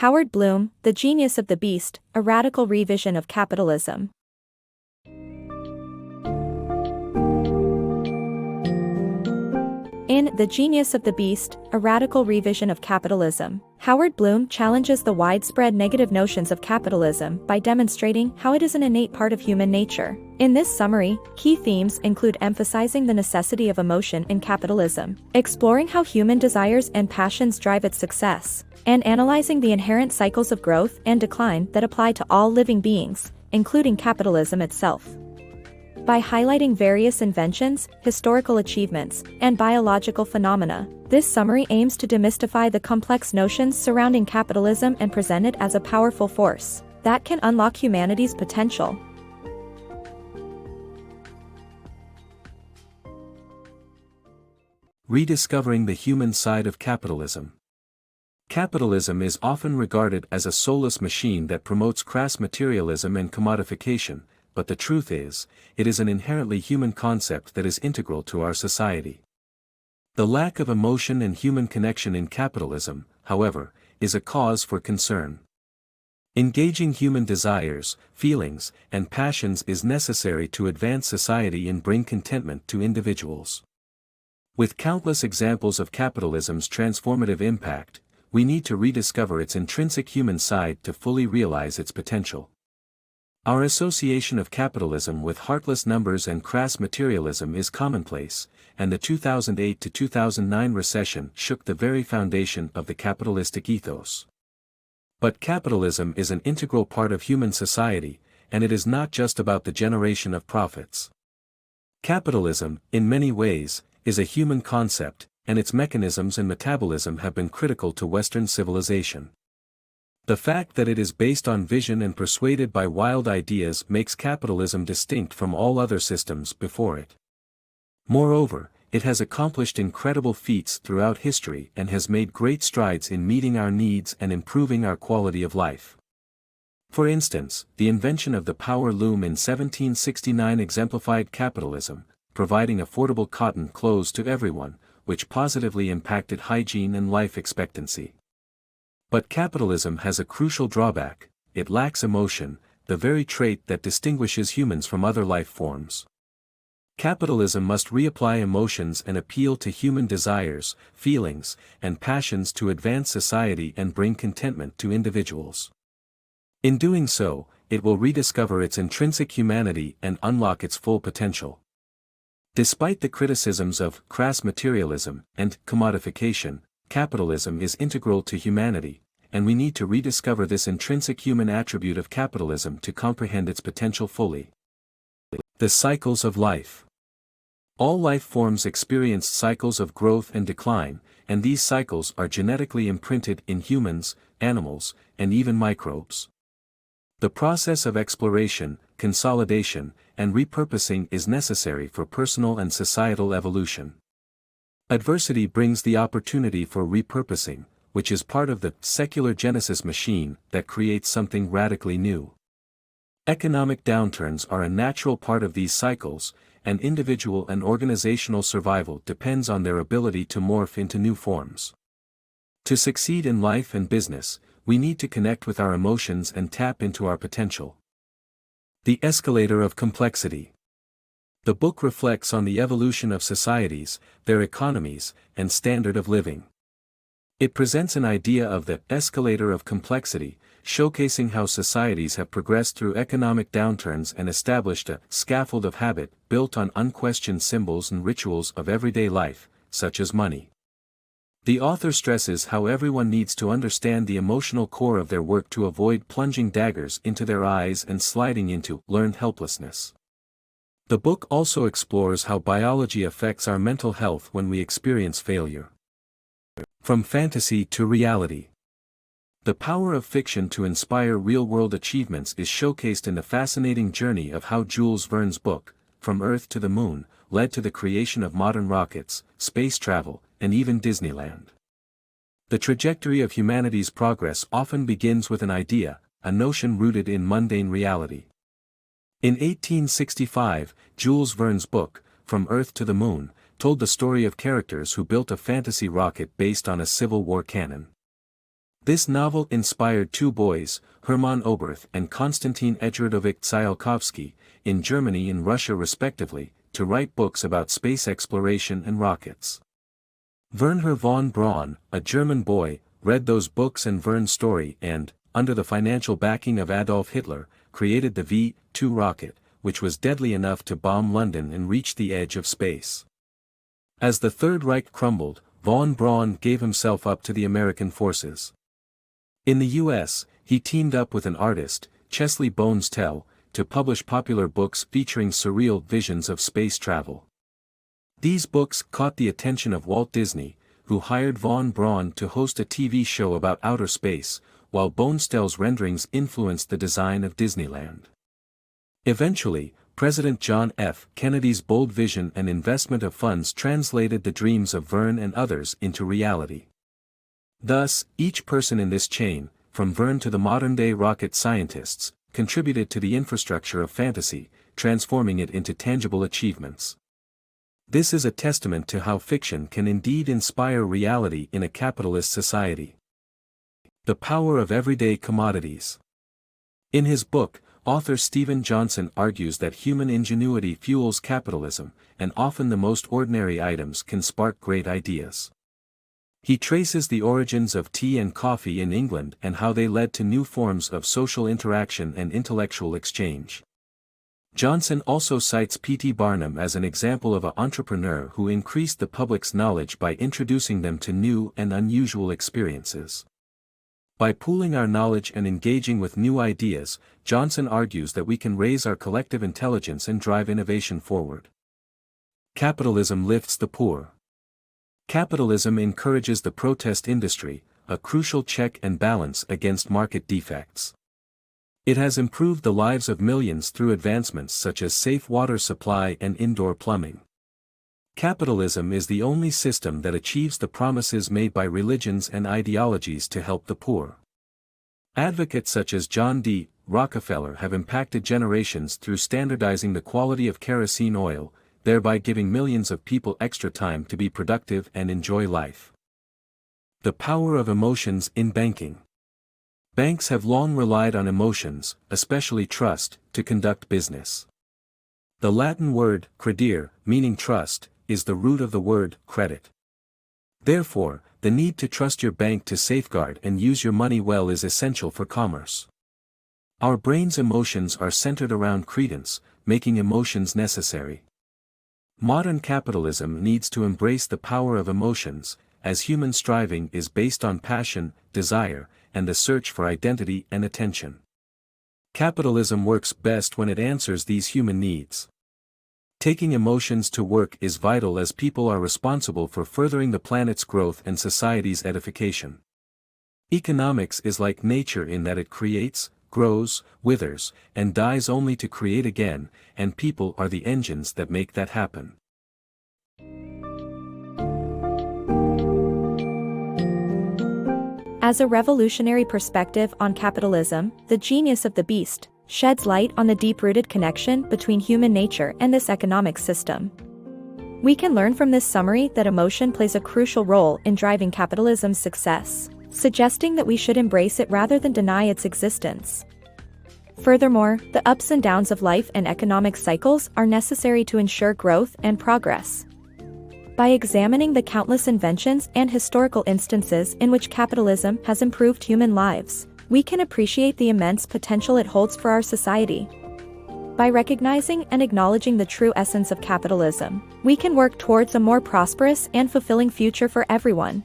Howard Bloom, The Genius of the Beast, A Radical Revision of Capitalism. In The Genius of the Beast, A Radical Revision of Capitalism, Howard Bloom challenges the widespread negative notions of capitalism by demonstrating how it is an innate part of human nature. In this summary, key themes include emphasizing the necessity of emotion in capitalism, exploring how human desires and passions drive its success, and analyzing the inherent cycles of growth and decline that apply to all living beings, including capitalism itself. By highlighting various inventions, historical achievements, and biological phenomena, this summary aims to demystify the complex notions surrounding capitalism and present it as a powerful force that can unlock humanity's potential. Rediscovering the human side of capitalism. Capitalism is often regarded as a soulless machine that promotes crass materialism and commodification, but the truth is, it is an inherently human concept that is integral to our society. The lack of emotion and human connection in capitalism, however, is a cause for concern. Engaging human desires, feelings, and passions is necessary to advance society and bring contentment to individuals. With countless examples of capitalism's transformative impact, we need to rediscover its intrinsic human side to fully realize its potential. Our association of capitalism with heartless numbers and crass materialism is commonplace, and the 2008 to 2009 recession shook the very foundation of the capitalistic ethos. But capitalism is an integral part of human society, and it is not just about the generation of profits. Capitalism, in many ways, is a human concept, and its mechanisms and metabolism have been critical to Western civilization. The fact that it is based on vision and persuaded by wild ideas makes capitalism distinct from all other systems before it. Moreover, it has accomplished incredible feats throughout history and has made great strides in meeting our needs and improving our quality of life. For instance, the invention of the power loom in 1769 exemplified capitalism, providing affordable cotton clothes to everyone, which positively impacted hygiene and life expectancy. But capitalism has a crucial drawback: it lacks emotion, the very trait that distinguishes humans from other life forms. Capitalism must reapply emotions and appeal to human desires, feelings, and passions to advance society and bring contentment to individuals. In doing so, it will rediscover its intrinsic humanity and unlock its full potential. Despite the criticisms of crass materialism and commodification, capitalism is integral to humanity, and we need to rediscover this intrinsic human attribute of capitalism to comprehend its potential fully. The cycles of life. All life forms experience cycles of growth and decline, and these cycles are genetically imprinted in humans, animals, and even microbes. The process of exploration, consolidation, and repurposing is necessary for personal and societal evolution. Adversity brings the opportunity for repurposing, which is part of the secular genesis machine that creates something radically new. Economic downturns are a natural part of these cycles, and individual and organizational survival depends on their ability to morph into new forms. To succeed in life and business, we need to connect with our emotions and tap into our potential. The Escalator of Complexity. The book reflects on the evolution of societies, their economies, and standard of living. It presents an idea of the escalator of complexity, showcasing how societies have progressed through economic downturns and established a scaffold of habit built on unquestioned symbols and rituals of everyday life, such as money. The author stresses how everyone needs to understand the emotional core of their work to avoid plunging daggers into their eyes and sliding into learned helplessness. The book also explores how biology affects our mental health when we experience failure. From fantasy to reality. The power of fiction to inspire real-world achievements is showcased in the fascinating journey of how Jules Verne's book, From Earth to the Moon, led to the creation of modern rockets, space travel, and even Disneyland. The trajectory of humanity's progress often begins with an idea, a notion rooted in mundane reality. In 1865, Jules Verne's book, From Earth to the Moon, told the story of characters who built a fantasy rocket based on a Civil War cannon. This novel inspired two boys, Hermann Oberth and Konstantin Edgardovich Tsiolkovsky, in Germany and Russia respectively, to write books about space exploration and rockets. Wernher von Braun, a German boy, read those books and Vern's story and, under the financial backing of Adolf Hitler, created the V-2 rocket, which was deadly enough to bomb London and reach the edge of space. As the Third Reich crumbled, von Braun gave himself up to the American forces. In the US, he teamed up with an artist, Chesley Bones Tell, to publish popular books featuring surreal visions of space travel. These books caught the attention of Walt Disney, who hired von Braun to host a TV show about outer space, while Bonestell's renderings influenced the design of Disneyland. Eventually, President John F. Kennedy's bold vision and investment of funds translated the dreams of Verne and others into reality. Thus, each person in this chain, from Verne to the modern-day rocket scientists, contributed to the infrastructure of fantasy, transforming it into tangible achievements. This is a testament to how fiction can indeed inspire reality in a capitalist society. The power of everyday commodities. In his book, author Stephen Johnson argues that human ingenuity fuels capitalism, and often the most ordinary items can spark great ideas. He traces the origins of tea and coffee in England and how they led to new forms of social interaction and intellectual exchange. Johnson also cites P.T. Barnum as an example of an entrepreneur who increased the public's knowledge by introducing them to new and unusual experiences. By pooling our knowledge and engaging with new ideas, Johnson argues that we can raise our collective intelligence and drive innovation forward. Capitalism lifts the poor. Capitalism encourages the protest industry, a crucial check and balance against market defects. It has improved the lives of millions through advancements such as safe water supply and indoor plumbing. Capitalism is the only system that achieves the promises made by religions and ideologies to help the poor. Advocates such as John D. Rockefeller have impacted generations through standardizing the quality of kerosene oil, thereby giving millions of people extra time to be productive and enjoy life. The power of emotions in banking. Banks have long relied on emotions, especially trust, to conduct business. The Latin word credere, meaning trust, is the root of the word credit. Therefore, the need to trust your bank to safeguard and use your money well is essential for commerce. Our brain's emotions are centered around credence, making emotions necessary. Modern capitalism needs to embrace the power of emotions, as human striving is based on passion, desire, and the search for identity and attention. Capitalism works best when it answers these human needs. Taking emotions to work is vital as people are responsible for furthering the planet's growth and society's edification. Economics is like nature in that it creates, grows, withers, and dies only to create again, and people are the engines that make that happen. As a revolutionary perspective on capitalism, The Genius of the Beast sheds light on the deep-rooted connection between human nature and this economic system. We can learn from this summary that emotion plays a crucial role in driving capitalism's success, suggesting that we should embrace it rather than deny its existence. Furthermore, the ups and downs of life and economic cycles are necessary to ensure growth and progress. By examining the countless inventions and historical instances in which capitalism has improved human lives, we can appreciate the immense potential it holds for our society. By recognizing and acknowledging the true essence of capitalism, we can work towards a more prosperous and fulfilling future for everyone.